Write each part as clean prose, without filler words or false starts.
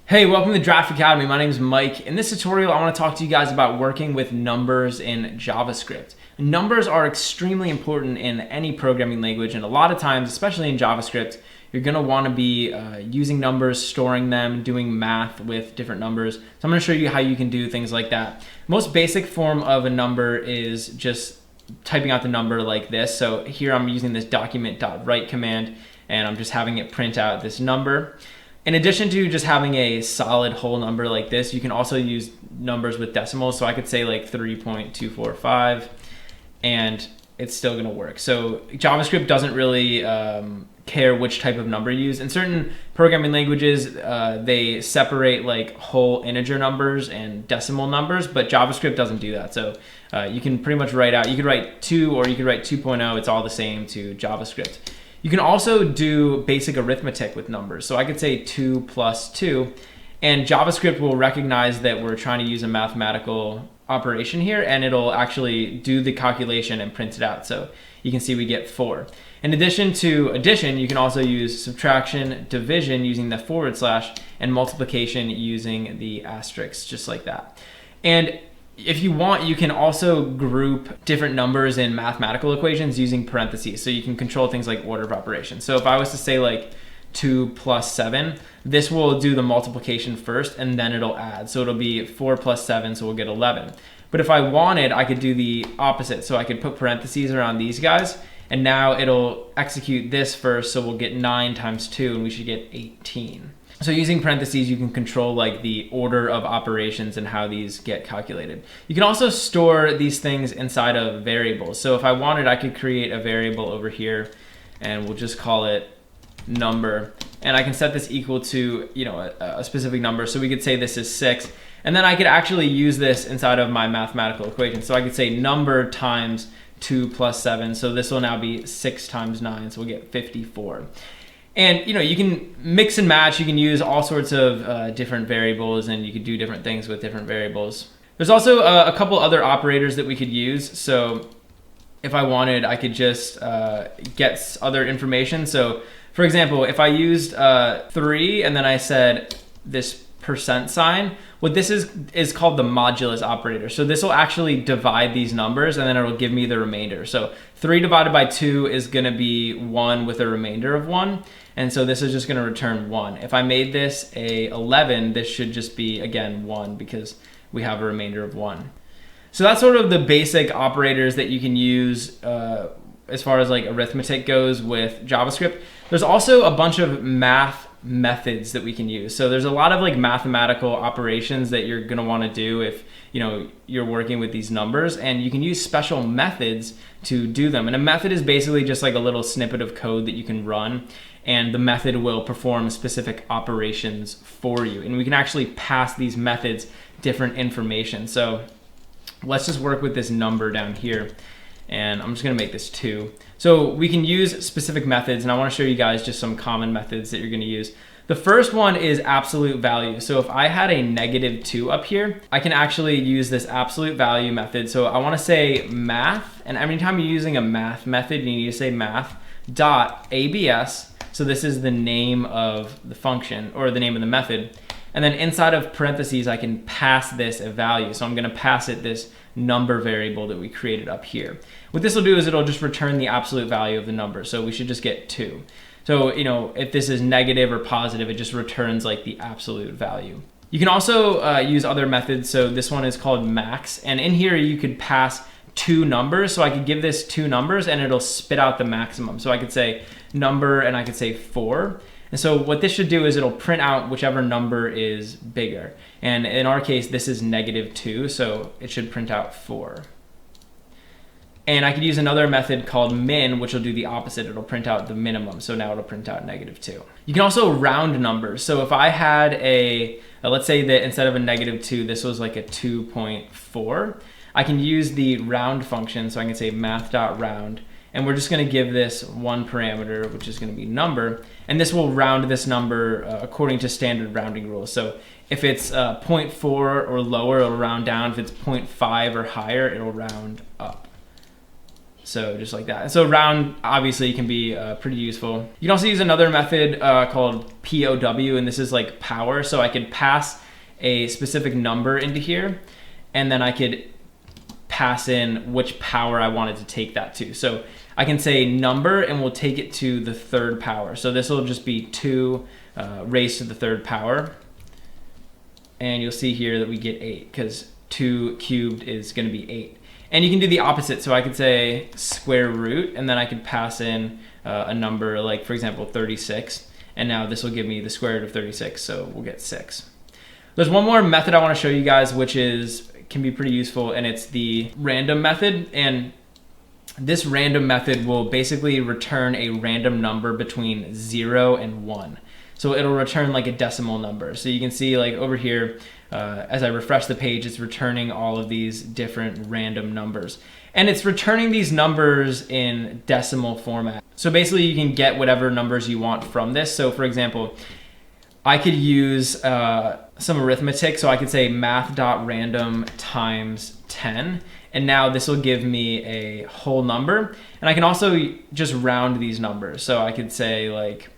Hey, welcome to Draft Academy. My name is Mike. In this tutorial, I want to talk to you guys about working with numbers in JavaScript. Numbers are extremely important in any programming language, and a lot of times, especially in JavaScript, you're going to want to be using numbers, storing them, doing math with different numbers. So I'm going to show you how you can do things like that. Most basic form of a number is just typing out the number like this. So here I'm using this document.write command, and I'm just having it print out this number. In addition to just having a solid whole number like this, you can also use numbers with decimals. So I could say like 3.245 and it's still gonna work. So JavaScript doesn't really care which type of number you use. In certain programming languages, they separate like whole integer numbers and decimal numbers, but JavaScript doesn't do that. So you can pretty much write out, you could write 2 or you could write 2.0, it's all the same to JavaScript. You can also do basic arithmetic with numbers. So I could say 2 plus 2, and JavaScript will recognize that we're trying to use a mathematical operation here, and it'll actually do the calculation and print it out. So you can see we get 4. In addition to addition, you can also use subtraction, division using the /, and multiplication using the asterisk, just like that. And if you want, you can also group different numbers in mathematical equations using parentheses. So you can control things like order of operations. So if I was to say like 2 plus 7, this will do the multiplication first and then it'll add. So it'll be 4 plus 7, so we'll get 11. But if I wanted, I could do the opposite. So I could put parentheses around these guys, and now it'll execute this first, so we'll get 9 times 2, and we should get 18. So using parentheses, you can control like the order of operations and how these get calculated. You can also store these things inside of variables. So if I wanted, I could create a variable over here, and we'll just call it number. And I can set this equal to, a specific number. So we could say this is 6, and then I could actually use this inside of my mathematical equation. So I could say number times 2 plus 7. So this will now be 6 times 9, so we'll get 54. And you can mix and match, you can use all sorts of different variables, and you could do different things with different variables. There's also a couple other operators that we could use. So if I wanted, I could just get other information. So for example, if I used 3 and then I said this %, what this is called the modulus operator. So this will actually divide these numbers, and then it'll give me the remainder. So 3 divided by 2 is going to be 1 with a remainder of 1. And so this is just going to return 1. If I made this a 11, this should just be, again, 1 because we have a remainder of 1. So that's sort of the basic operators that you can use as far as like arithmetic goes with JavaScript. There's also a bunch of math methods that we can use. So there's a lot of like mathematical operations that you're going to want to do if you're working with these numbers, and you can use special methods to do them. And a method is basically just like a little snippet of code that you can run, and the method will perform specific operations for you. And we can actually pass these methods different information. So let's just work with this number down here, and I'm just going to make this 2. So we can use specific methods, and I want to show you guys just some common methods that you're going to use. The first one is absolute value. So if I had a -2 up here, I can actually use this absolute value method. So I want to say math, and every time you're using a math method, you need to say math dot abs. So this is the name of the function, or the name of the method. And then inside of parentheses, I can pass this a value. So I'm going to pass it this number variable that we created up here. What this will do is it'll just return the absolute value of the number. So we should just get 2. So, if this is negative or positive, it just returns like the absolute value. You can also use other methods. So this one is called max. And in here, you could pass 2 numbers. So I could give this 2 numbers and it'll spit out the maximum. So I could say number and I could say 4. And so what this should do is it'll print out whichever number is bigger. And in our case, this is -2, so it should print out 4. And I could use another method called min, which will do the opposite. It'll print out the minimum. So now it'll print out -2. You can also round numbers. So if I had let's say that instead of a -2, this was like a 2.4, I can use the round function. So I can say math.round. And we're just going to give this one parameter, which is going to be number. And this will round this number according to standard rounding rules. So if it's 0.4 or lower, it'll round down. If it's 0.5 or higher, it'll round up. So just like that. And so round obviously can be pretty useful. You can also use another method called POW, and this is like power. So I could pass a specific number into here, and then I could pass in which power I wanted to take that to. So I can say number, and we'll take it to the third power. So this will just be 2 raised to the third power. And you'll see here that we get 8 because 2 cubed is going to be 8. And you can do the opposite. So I could say square root, and then I could pass in a number like, for example, 36. And now this will give me the square root of 36. So we'll get 6. There's one more method I want to show you guys, which can be pretty useful, and it's the random method. And this random method will basically return a random number between 0 and 1. So it'll return like a decimal number. So you can see like over here, as I refresh the page, it's returning all of these different random numbers. And it's returning these numbers in decimal format. So basically you can get whatever numbers you want from this. So for example, I could use some arithmetic. So I could say math.random times 10. And now this will give me a whole number. And I can also just round these numbers. So I could say like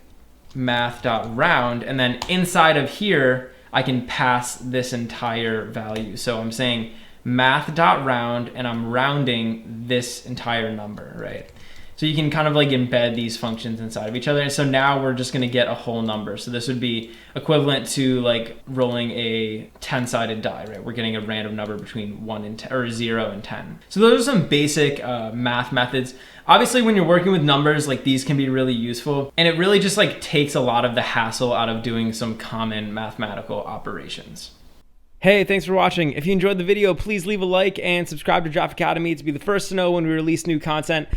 math.round, and then inside of here, I can pass this entire value. So I'm saying math.round, and I'm rounding this entire number, right? So you can kind of like embed these functions inside of each other. And so now we're just gonna get a whole number. So this would be equivalent to like rolling a 10-sided die, right? We're getting a random number between 1 and 10, or 0 and 10. So those are some basic math methods. Obviously, when you're working with numbers, like these can be really useful. And it really just like takes a lot of the hassle out of doing some common mathematical operations. Hey, thanks for watching. If you enjoyed the video, please leave a like and subscribe to Draft Academy to be the first to know when we release new content.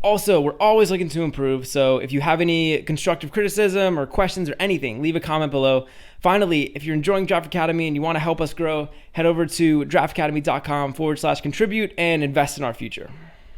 Also, we're always looking to improve, so if you have any constructive criticism or questions or anything, leave a comment below. Finally, if you're enjoying Draft Academy and you want to help us grow, head over to draftacademy.com/contribute and invest in our future.